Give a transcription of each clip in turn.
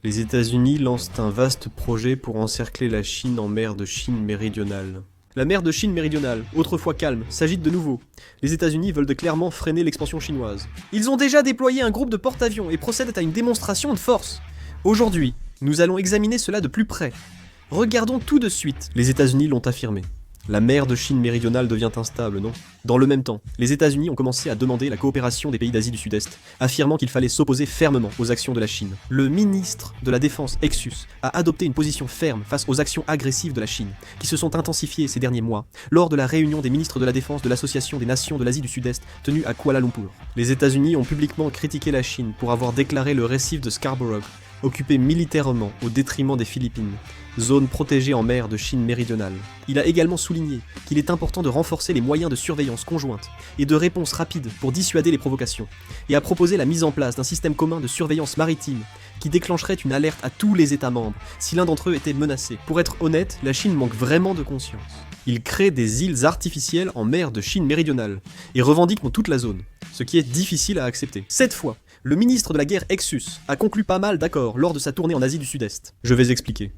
Les États-Unis lancent un vaste projet pour encercler la Chine en mer de Chine méridionale. La mer de Chine méridionale, autrefois calme, s'agite de nouveau. Les États-Unis veulent clairement freiner l'expansion chinoise. Ils ont déjà déployé un groupe de porte-avions et procèdent à une démonstration de force. Aujourd'hui, nous allons examiner cela de plus près. Regardons tout de suite. Les États-Unis l'ont affirmé. La mer de Chine méridionale devient instable, non? Dans le même temps, les États-Unis ont commencé à demander la coopération des pays d'Asie du Sud-Est, affirmant qu'il fallait s'opposer fermement aux actions de la Chine. Le ministre de la Défense, Exus, a adopté une position ferme face aux actions agressives de la Chine, qui se sont intensifiées ces derniers mois, lors de la réunion des ministres de la Défense de l'Association des Nations de l'Asie du Sud-Est, tenue à Kuala Lumpur. Les États-Unis ont publiquement critiqué la Chine pour avoir déclaré le récif de Scarborough occupé militairement au détriment des Philippines, zone protégée en mer de Chine méridionale. Il a également souligné qu'il est important de renforcer les moyens de surveillance conjointe et de réponse rapide pour dissuader les provocations, et a proposé la mise en place d'un système commun de surveillance maritime qui déclencherait une alerte à tous les États membres si l'un d'entre eux était menacé. Pour être honnête, la Chine manque vraiment de conscience. Il crée des îles artificielles en mer de Chine méridionale et revendique dans toute la zone, ce qui est difficile à accepter. Cette fois, le ministre de la guerre Exus a conclu pas mal d'accords lors de sa tournée en Asie du Sud-Est. Je vais expliquer.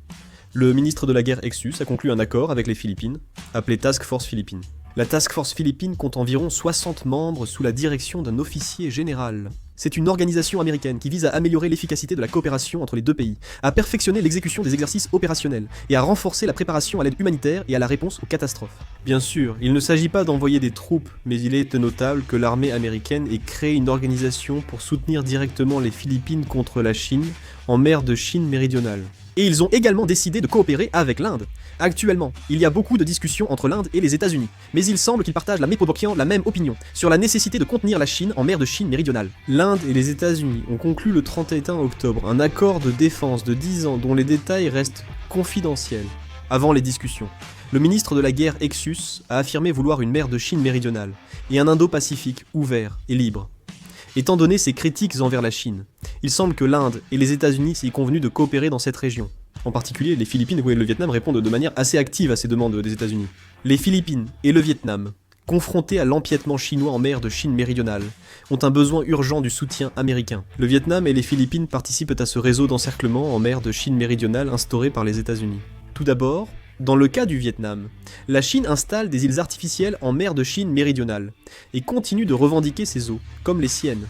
Le ministre de la guerre Exus a conclu un accord avec les Philippines, appelé Task Force Philippines. La Task Force Philippines compte environ 60 membres sous la direction d'un officier général. C'est une organisation américaine qui vise à améliorer l'efficacité de la coopération entre les deux pays, à perfectionner l'exécution des exercices opérationnels et à renforcer la préparation à l'aide humanitaire et à la réponse aux catastrophes. Bien sûr, il ne s'agit pas d'envoyer des troupes, mais il est notable que l'armée américaine ait créé une organisation pour soutenir directement les Philippines contre la Chine en mer de Chine méridionale. Et ils ont également décidé de coopérer avec l'Inde. Actuellement, il y a beaucoup de discussions entre l'Inde et les États-Unis, mais il semble qu'ils partagent la même opinion sur la nécessité de contenir la Chine en mer de Chine méridionale. L'Inde et les États-Unis ont conclu le 31 octobre un accord de défense de 10 ans dont les détails restent confidentiels. Avant les discussions, le ministre de la guerre Exus a affirmé vouloir une mer de Chine méridionale et un Indo-Pacifique ouvert et libre. Étant donné ses critiques envers la Chine, il semble que l'Inde et les États-Unis s'y convenu de coopérer dans cette région. En particulier, les Philippines et le Vietnam répondent de manière assez active à ces demandes des États-Unis. Les Philippines et le Vietnam, confrontés à l'empiètement chinois en mer de Chine méridionale, ont un besoin urgent du soutien américain. Le Vietnam et les Philippines participent à ce réseau d'encerclement en mer de Chine méridionale instauré par les États-Unis. Tout d'abord, dans le cas du Vietnam, la Chine installe des îles artificielles en mer de Chine méridionale et continue de revendiquer ces eaux, comme les siennes.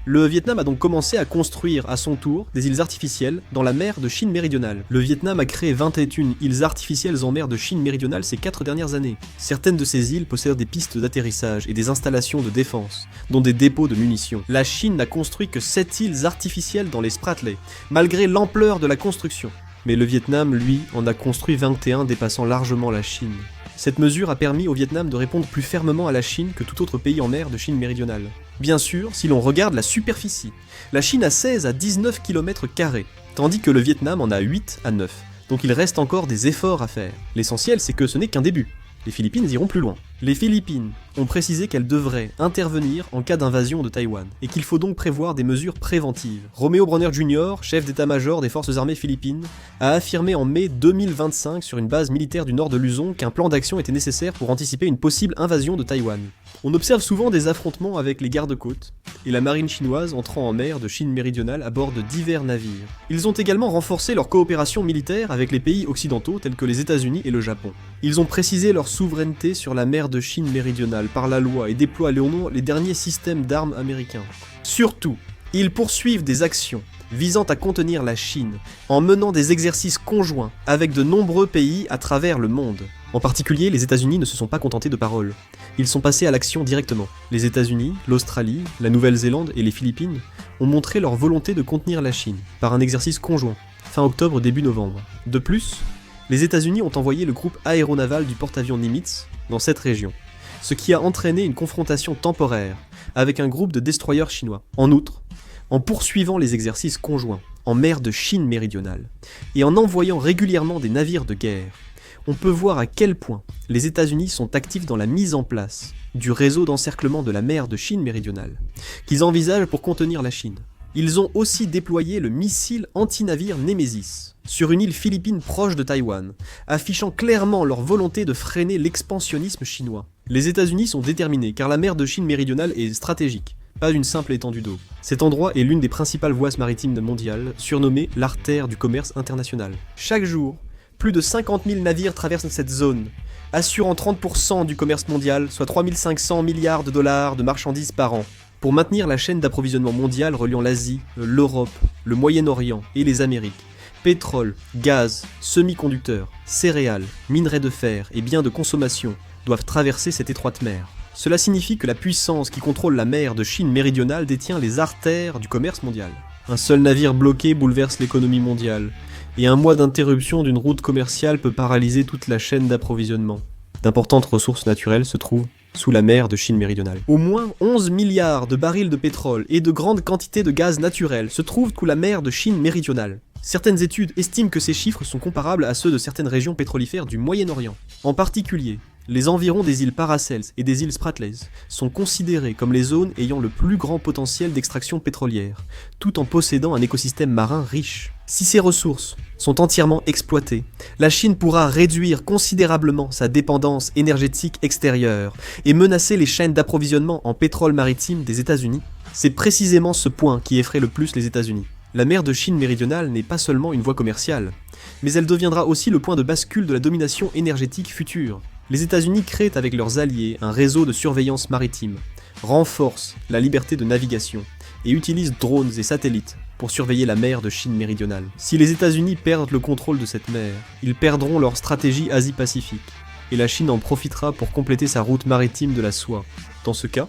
Le Vietnam a donc commencé à construire à son tour des îles artificielles dans la mer de Chine méridionale. Le Vietnam a créé 21 îles artificielles en mer de Chine méridionale ces 4 dernières années. Certaines de ces îles possèdent des pistes d'atterrissage et des installations de défense, dont des dépôts de munitions. La Chine n'a construit que 7 îles artificielles dans les Spratly, malgré l'ampleur de la construction. Mais le Vietnam, lui, en a construit 21, dépassant largement la Chine. Cette mesure a permis au Vietnam de répondre plus fermement à la Chine que tout autre pays en mer de Chine méridionale. Bien sûr, si l'on regarde la superficie, la Chine a 16 à 19 km², tandis que le Vietnam en a 8 à 9, donc il reste encore des efforts à faire. L'essentiel, c'est que ce n'est qu'un début. Les Philippines iront plus loin. Les Philippines ont précisé qu'elles devraient intervenir en cas d'invasion de Taïwan, et qu'il faut donc prévoir des mesures préventives. Romeo Bronner Jr., chef d'état-major des forces armées philippines, a affirmé en mai 2025 sur une base militaire du nord de Luzon qu'un plan d'action était nécessaire pour anticiper une possible invasion de Taïwan. On observe souvent des affrontements avec les gardes-côtes, et la marine chinoise entrant en mer de Chine méridionale à bord de divers navires. Ils ont également renforcé leur coopération militaire avec les pays occidentaux tels que les États-Unis et le Japon. Ils ont précisé leur souveraineté sur la mer de Chine méridionale par la loi et déploient les derniers systèmes d'armes américains. Surtout, ils poursuivent des actions visant à contenir la Chine en menant des exercices conjoints avec de nombreux pays à travers le monde. En particulier, les États-Unis ne se sont pas contentés de paroles. Ils sont passés à l'action directement. Les États-Unis, l'Australie, la Nouvelle-Zélande et les Philippines ont montré leur volonté de contenir la Chine par un exercice conjoint, fin octobre début novembre. De plus, les États-Unis ont envoyé le groupe aéronaval du porte-avions Nimitz dans cette région, ce qui a entraîné une confrontation temporaire avec un groupe de destroyers chinois. En outre, en poursuivant les exercices conjoints en mer de Chine méridionale et en envoyant régulièrement des navires de guerre, on peut voir à quel point les États-Unis sont actifs dans la mise en place du réseau d'encerclement de la mer de Chine méridionale, qu'ils envisagent pour contenir la Chine. Ils ont aussi déployé le missile anti-navire Nemesis sur une île philippine proche de Taïwan, affichant clairement leur volonté de freiner l'expansionnisme chinois. Les États-Unis sont déterminés car la mer de Chine méridionale est stratégique, pas une simple étendue d'eau. Cet endroit est l'une des principales voies maritimes mondiales, surnommée l'artère du commerce international. Chaque jour, plus de 50 000 navires traversent cette zone, assurant 30% du commerce mondial, soit 3 500 milliards de dollars de marchandises par an. Pour maintenir la chaîne d'approvisionnement mondiale reliant l'Asie, l'Europe, le Moyen-Orient et les Amériques, pétrole, gaz, semi-conducteurs, céréales, minerais de fer et biens de consommation doivent traverser cette étroite mer. Cela signifie que la puissance qui contrôle la mer de Chine méridionale détient les artères du commerce mondial. Un seul navire bloqué bouleverse l'économie mondiale, et un mois d'interruption d'une route commerciale peut paralyser toute la chaîne d'approvisionnement. D'importantes ressources naturelles se trouvent sous la mer de Chine méridionale. Au moins 11 milliards de barils de pétrole et de grandes quantités de gaz naturel se trouvent sous la mer de Chine méridionale. Certaines études estiment que ces chiffres sont comparables à ceux de certaines régions pétrolifères du Moyen-Orient. En particulier, les environs des îles Paracels et des îles Spratleys sont considérés comme les zones ayant le plus grand potentiel d'extraction pétrolière, tout en possédant un écosystème marin riche. Si ces ressources sont entièrement exploitées, la Chine pourra réduire considérablement sa dépendance énergétique extérieure et menacer les chaînes d'approvisionnement en pétrole maritime des États-Unis. C'est précisément ce point qui effraie le plus les États-Unis. La mer de Chine méridionale n'est pas seulement une voie commerciale, mais elle deviendra aussi le point de bascule de la domination énergétique future. Les États-Unis créent avec leurs alliés un réseau de surveillance maritime, renforcent la liberté de navigation et utilisent drones et satellites pour surveiller la mer de Chine méridionale. Si les États-Unis perdent le contrôle de cette mer, ils perdront leur stratégie Asie-Pacifique, et la Chine en profitera pour compléter sa route maritime de la soie. Dans ce cas,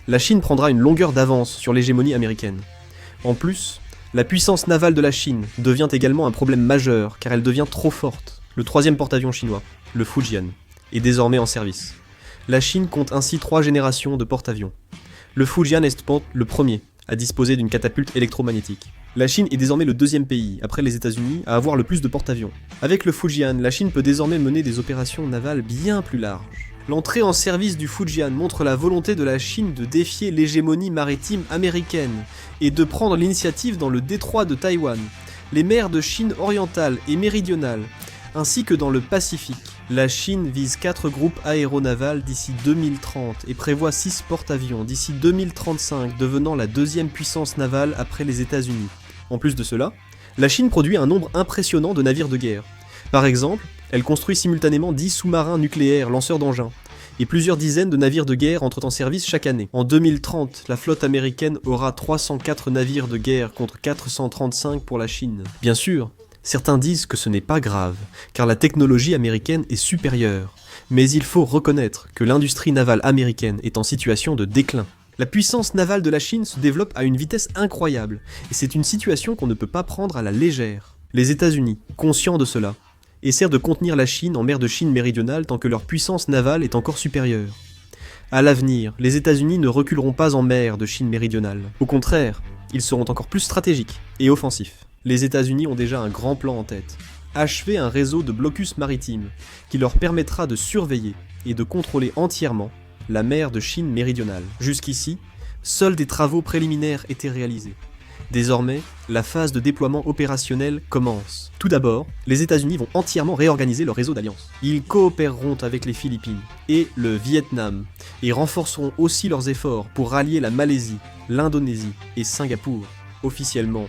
la Chine prendra une longueur d'avance sur l'hégémonie américaine. En plus, la puissance navale de la Chine devient également un problème majeur car elle devient trop forte. Le troisième porte-avions chinois, le Fujian, est désormais en service. La Chine compte ainsi 3 générations de porte-avions. Le Fujian est le premier à disposer d'une catapulte électromagnétique. La Chine est désormais le deuxième pays, après les États-Unis, à avoir le plus de porte-avions. Avec le Fujian, la Chine peut désormais mener des opérations navales bien plus larges. L'entrée en service du Fujian montre la volonté de la Chine de défier l'hégémonie maritime américaine et de prendre l'initiative dans le détroit de Taïwan, les mers de Chine orientale et méridionale, ainsi que dans le Pacifique. La Chine vise 4 groupes aéronavals d'ici 2030 et prévoit 6 porte-avions d'ici 2035, devenant la deuxième puissance navale après les États-Unis. En plus de cela, la Chine produit un nombre impressionnant de navires de guerre. Par exemple, elle construit simultanément 10 sous-marins nucléaires lanceurs d'engins, et plusieurs dizaines de navires de guerre entrent en service chaque année. En 2030, la flotte américaine aura 304 navires de guerre contre 435 pour la Chine. Bien sûr, certains disent que ce n'est pas grave, car la technologie américaine est supérieure, mais il faut reconnaître que l'industrie navale américaine est en situation de déclin. La puissance navale de la Chine se développe à une vitesse incroyable, et c'est une situation qu'on ne peut pas prendre à la légère. Les États-Unis, conscients de cela, essaient de contenir la Chine en mer de Chine méridionale tant que leur puissance navale est encore supérieure. À l'avenir, les États-Unis ne reculeront pas en mer de Chine méridionale. Au contraire, ils seront encore plus stratégiques et offensifs. Les États-Unis ont déjà un grand plan en tête. Achever un réseau de blocus maritimes qui leur permettra de surveiller et de contrôler entièrement la mer de Chine méridionale. Jusqu'ici, seuls des travaux préliminaires étaient réalisés. Désormais, la phase de déploiement opérationnel commence. Tout d'abord, les États-Unis vont entièrement réorganiser leur réseau d'alliances. Ils coopéreront avec les Philippines et le Vietnam et renforceront aussi leurs efforts pour rallier la Malaisie, l'Indonésie et Singapour. Officiellement,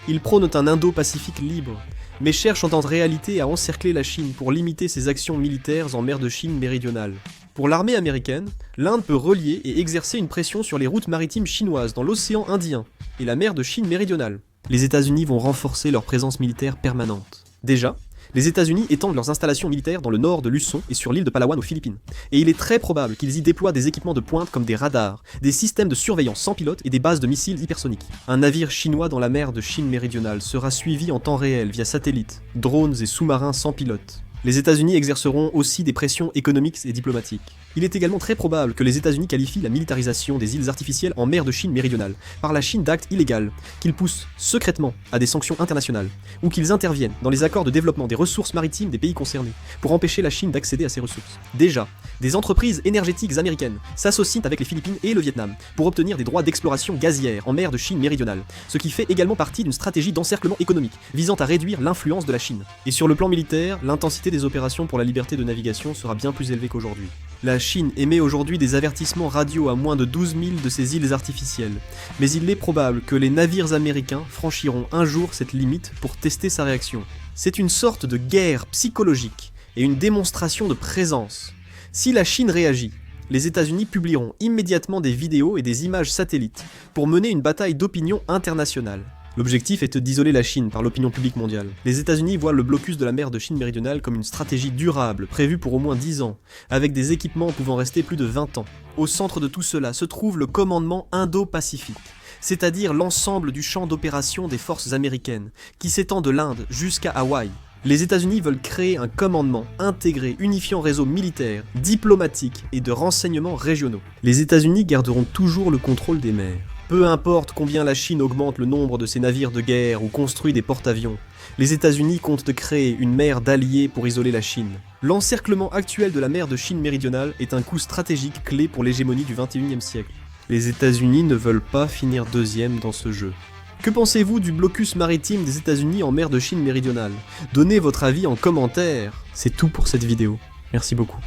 ils prônent un Indo-Pacifique libre, mais cherchent en réalité à encercler la Chine pour limiter ses actions militaires en mer de Chine méridionale. Pour l'armée américaine, l'Inde peut relier et exercer une pression sur les routes maritimes chinoises dans l'océan Indien et la mer de Chine méridionale. Les États-Unis vont renforcer leur présence militaire permanente. Déjà, les États-Unis étendent leurs installations militaires dans le nord de Luzon et sur l'île de Palawan aux Philippines. Et il est très probable qu'ils y déploient des équipements de pointe comme des radars, des systèmes de surveillance sans pilote et des bases de missiles hypersoniques. Un navire chinois dans la mer de Chine méridionale sera suivi en temps réel via satellites, drones et sous-marins sans pilote. Les États-Unis exerceront aussi des pressions économiques et diplomatiques. Il est également très probable que les États-Unis qualifient la militarisation des îles artificielles en mer de Chine méridionale par la Chine d'actes illégaux, qu'ils poussent secrètement à des sanctions internationales, ou qu'ils interviennent dans les accords de développement des ressources maritimes des pays concernés, pour empêcher la Chine d'accéder à ces ressources. Déjà, des entreprises énergétiques américaines s'associent avec les Philippines et le Vietnam pour obtenir des droits d'exploration gazière en mer de Chine méridionale, ce qui fait également partie d'une stratégie d'encerclement économique visant à réduire l'influence de la Chine. Et sur le plan militaire, l'intensité des opérations pour la liberté de navigation sera bien plus élevée qu'aujourd'hui. La Chine émet aujourd'hui des avertissements radio à moins de 12 000 de ses îles artificielles, mais il est probable que les navires américains franchiront un jour cette limite pour tester sa réaction. C'est une sorte de guerre psychologique et une démonstration de présence. Si la Chine réagit, les États-Unis publieront immédiatement des vidéos et des images satellites pour mener une bataille d'opinion internationale. L'objectif est d'isoler la Chine par l'opinion publique mondiale. Les États-Unis voient le blocus de la mer de Chine méridionale comme une stratégie durable, prévue pour au moins 10 ans, avec des équipements pouvant rester plus de 20 ans. Au centre de tout cela se trouve le commandement Indo-Pacifique, c'est-à-dire l'ensemble du champ d'opération des forces américaines, qui s'étend de l'Inde jusqu'à Hawaï. Les États-Unis veulent créer un commandement intégré unifiant réseaux militaires, diplomatiques et de renseignements régionaux. Les États-Unis garderont toujours le contrôle des mers. Peu importe combien la Chine augmente le nombre de ses navires de guerre ou construit des porte-avions, les États-Unis comptent de créer une mer d'alliés pour isoler la Chine. L'encerclement actuel de la mer de Chine méridionale est un coup stratégique clé pour l'hégémonie du XXIe siècle. Les États-Unis ne veulent pas finir deuxième dans ce jeu. Que pensez-vous du blocus maritime des États-Unis en mer de Chine méridionale? Donnez votre avis en commentaire. C'est tout pour cette vidéo. Merci beaucoup.